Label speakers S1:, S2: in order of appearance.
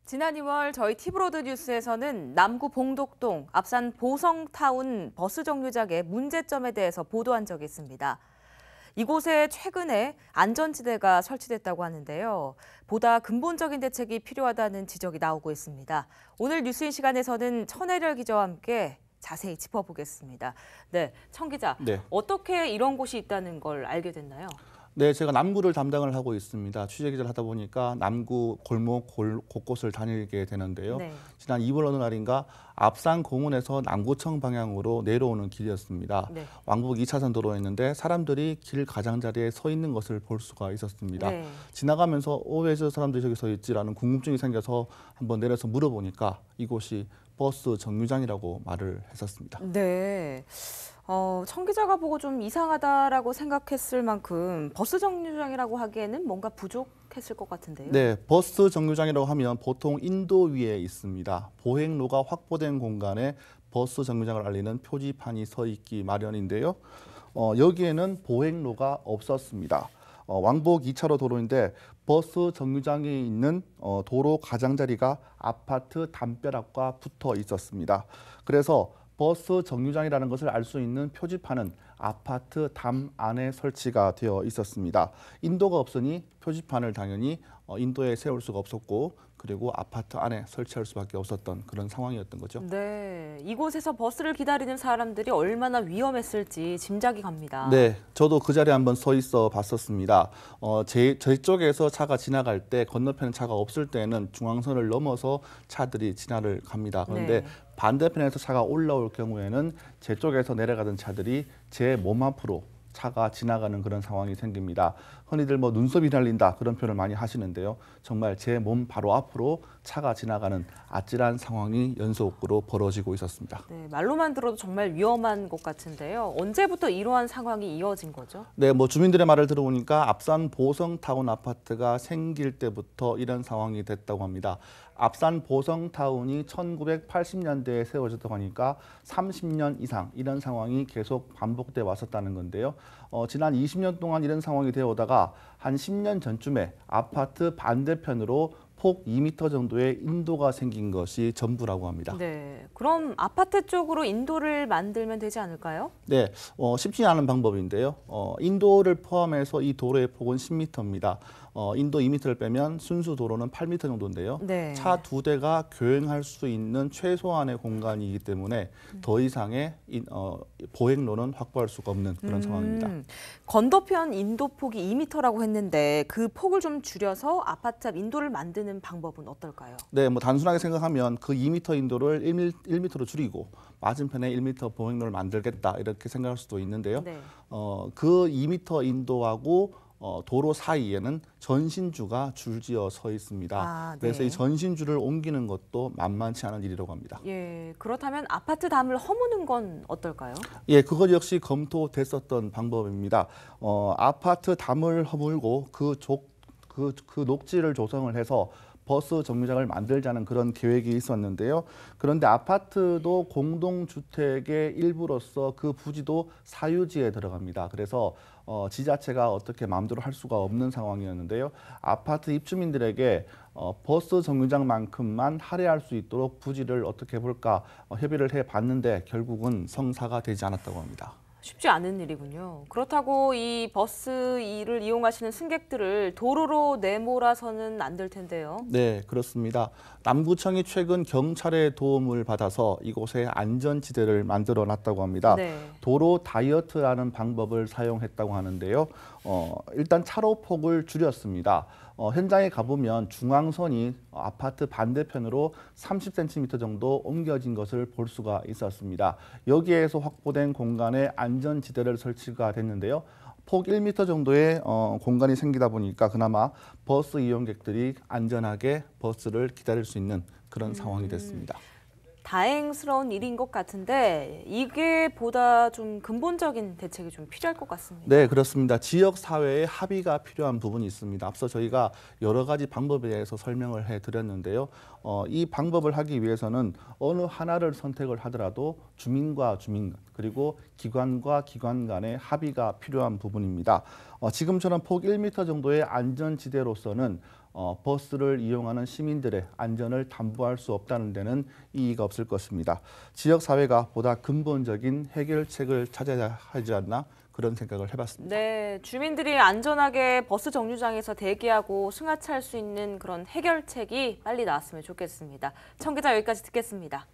S1: 지난 2월 저희 티브로드 뉴스에서는 남구 봉독동 앞산 보성타운 버스 정류장의 문제점에 대해서 보도한 적이 있습니다. 이곳에 최근에 안전지대가 설치됐다고 하는데요. 보다 근본적인 대책이 필요하다는 지적이 나오고 있습니다. 오늘 뉴스인 시간에서는 천혜렬 기자와 함께 자세히 짚어보겠습니다. 네, 천 기자,
S2: 네.
S1: 어떻게 이런 곳이 있다는 걸 알게 됐나요?
S2: 네, 제가 남구를 담당을 하고 있습니다. 취재 기자를 하다 보니까 남구 골목 곳곳을 다니게 되는데요.
S1: 네.
S2: 지난 2월 어느 날인가 앞산 공원에서 남구청 방향으로 내려오는 길이었습니다.
S1: 네.
S2: 왕복 2차선 도로였는데 사람들이 길 가장자리에 서 있는 것을 볼 수가 있었습니다.
S1: 네.
S2: 지나가면서 왜 저 사람들이 저기 서 있지라는 궁금증이 생겨서 한번 내려서 물어보니까 이곳이 버스 정류장이라고 말을 했었습니다.
S1: 네. 천 기자가 보고 좀 이상하다라고 생각했을 만큼 버스 정류장이라고 하기에는 뭔가 부족했을 것 같은데요.
S2: 네, 버스 정류장이라고 하면 보통 인도 위에 있습니다. 보행로가 확보된 공간에 버스 정류장을 알리는 표지판이 서 있기 마련인데요. 여기에는 보행로가 없었습니다. 왕복 2차로 도로인데 버스 정류장에 있는 도로 가장자리가 아파트 담벼락과 붙어 있었습니다. 그래서 버스 정류장이라는 것을 알 수 있는 표지판은 아파트 담 안에 설치가 되어 있었습니다. 인도가 없으니 표지판을 당연히 인도에 세울 수가 없었고 그리고 아파트 안에 설치할 수밖에 없었던 그런 상황이었던 거죠.
S1: 네, 이곳에서 버스를 기다리는 사람들이 얼마나 위험했을지 짐작이 갑니다.
S2: 네, 저도 그 자리에 한번 서 있어 봤었습니다. 저희 쪽에서 차가 지나갈 때 건너편에 차가 없을 때는 중앙선을 넘어서 차들이 지나를 갑니다. 그런데
S1: 네.
S2: 반대편에서 차가 올라올 경우에는 제 쪽에서 내려가던 차들이 제 몸 앞으로 차가 지나가는 그런 상황이 생깁니다. 흔히들 뭐 눈썹이 날린다 그런 표현을 많이 하시는데요. 정말 제 몸 바로 앞으로 차가 지나가는 아찔한 상황이 연속으로 벌어지고 있었습니다.
S1: 네, 말로만 들어도 정말 위험한 곳 같은데요. 언제부터 이러한 상황이 이어진 거죠?
S2: 네, 뭐 주민들의 말을 들어보니까 앞산 보성타운 아파트가 생길 때부터 이런 상황이 됐다고 합니다. 앞산 보성타운이 1980년대에 세워졌다고 하니까 30년 이상 이런 상황이 계속 반복돼 왔었다는 건데요. 지난 20년 동안 이런 상황이 되어 오다가 한 10년 전쯤에 아파트 반대편으로 폭 2m 정도의 인도가 생긴 것이 전부라고 합니다.
S1: 네, 그럼 아파트 쪽으로 인도를 만들면 되지 않을까요?
S2: 네, 쉽지 않은 방법인데요. 인도를 포함해서 이 도로의 폭은 10m입니다. 인도 2m를 빼면 순수 도로는 8m 정도인데요.
S1: 네.
S2: 차 2대가 교행할 수 있는 최소한의 공간이기 때문에 더 이상의 보행로는 확보할 수가 없는 그런 상황입니다.
S1: 건너편 인도 폭이 2m라고 했는데 그 폭을 좀 줄여서 아파트 앞 인도를 만드는 방법은 어떨까요?
S2: 네, 뭐 단순하게 생각하면 그 2m 인도를 1m로 줄이고 맞은편에 1m 보행로를 만들겠다 이렇게 생각할 수도 있는데요.
S1: 네.
S2: 그 2m 인도하고 도로 사이에는 전신주가 줄지어 서 있습니다.
S1: 아, 네.
S2: 그래서 이 전신주를 옮기는 것도 만만치 않은 일이라고 합니다.
S1: 예, 그렇다면 아파트 담을 허무는 건 어떨까요?
S2: 예, 그것 역시 검토됐었던 방법입니다. 아파트 담을 허물고 그 녹지를 조성을 해서 버스 정류장을 만들자는 그런 계획이 있었는데요. 그런데 아파트도 공동주택의 일부로서 그 부지도 사유지에 들어갑니다. 그래서 지자체가 어떻게 마음대로 할 수가 없는 상황이었는데요. 아파트 입주민들에게 버스 정류장만큼만 할애할 수 있도록 부지를 어떻게 볼까 협의를 해봤는데 결국은 성사가 되지 않았다고 합니다.
S1: 쉽지 않은 일이군요. 그렇다고 이 버스 일을 이용하시는 승객들을 도로로 내몰아서는 안 될 텐데요.
S2: 네, 그렇습니다. 남구청이 최근 경찰의 도움을 받아서 이곳에 안전지대를 만들어 놨다고 합니다.
S1: 네.
S2: 도로 다이어트라는 방법을 사용했다고 하는데요. 일단 차로 폭을 줄였습니다. 현장에 가보면 중앙선이 아파트 반대편으로 30cm 정도 옮겨진 것을 볼 수가 있었습니다. 여기에서 확보된 공간에 안전지대를 설치가 됐는데요. 폭 1m 정도의 공간이 생기다 보니까 그나마 버스 이용객들이 안전하게 버스를 기다릴 수 있는 그런 상황이 됐습니다.
S1: 다행스러운 일인 것 같은데 이게 보다 좀 근본적인 대책이 좀 필요할 것 같습니다.
S2: 네, 그렇습니다. 지역 사회의 합의가 필요한 부분이 있습니다. 앞서 저희가 여러 가지 방법에 대해서 설명을 해드렸는데요. 이 방법을 하기 위해서는 어느 하나를 선택을 하더라도 주민과 주민 그리고 기관과 기관 간의 합의가 필요한 부분입니다. 지금처럼 폭 1m 정도의 안전지대로서는 버스를 이용하는 시민들의 안전을 담보할 수 없다는 데는 이의가 없을 것입니다. 지역사회가 보다 근본적인 해결책을 찾아야 하지 않나 그런 생각을 해봤습니다.
S1: 네, 주민들이 안전하게 버스 정류장에서 대기하고 승하차할 수 있는 그런 해결책이 빨리 나왔으면 좋겠습니다. 청 기자 여기까지 듣겠습니다.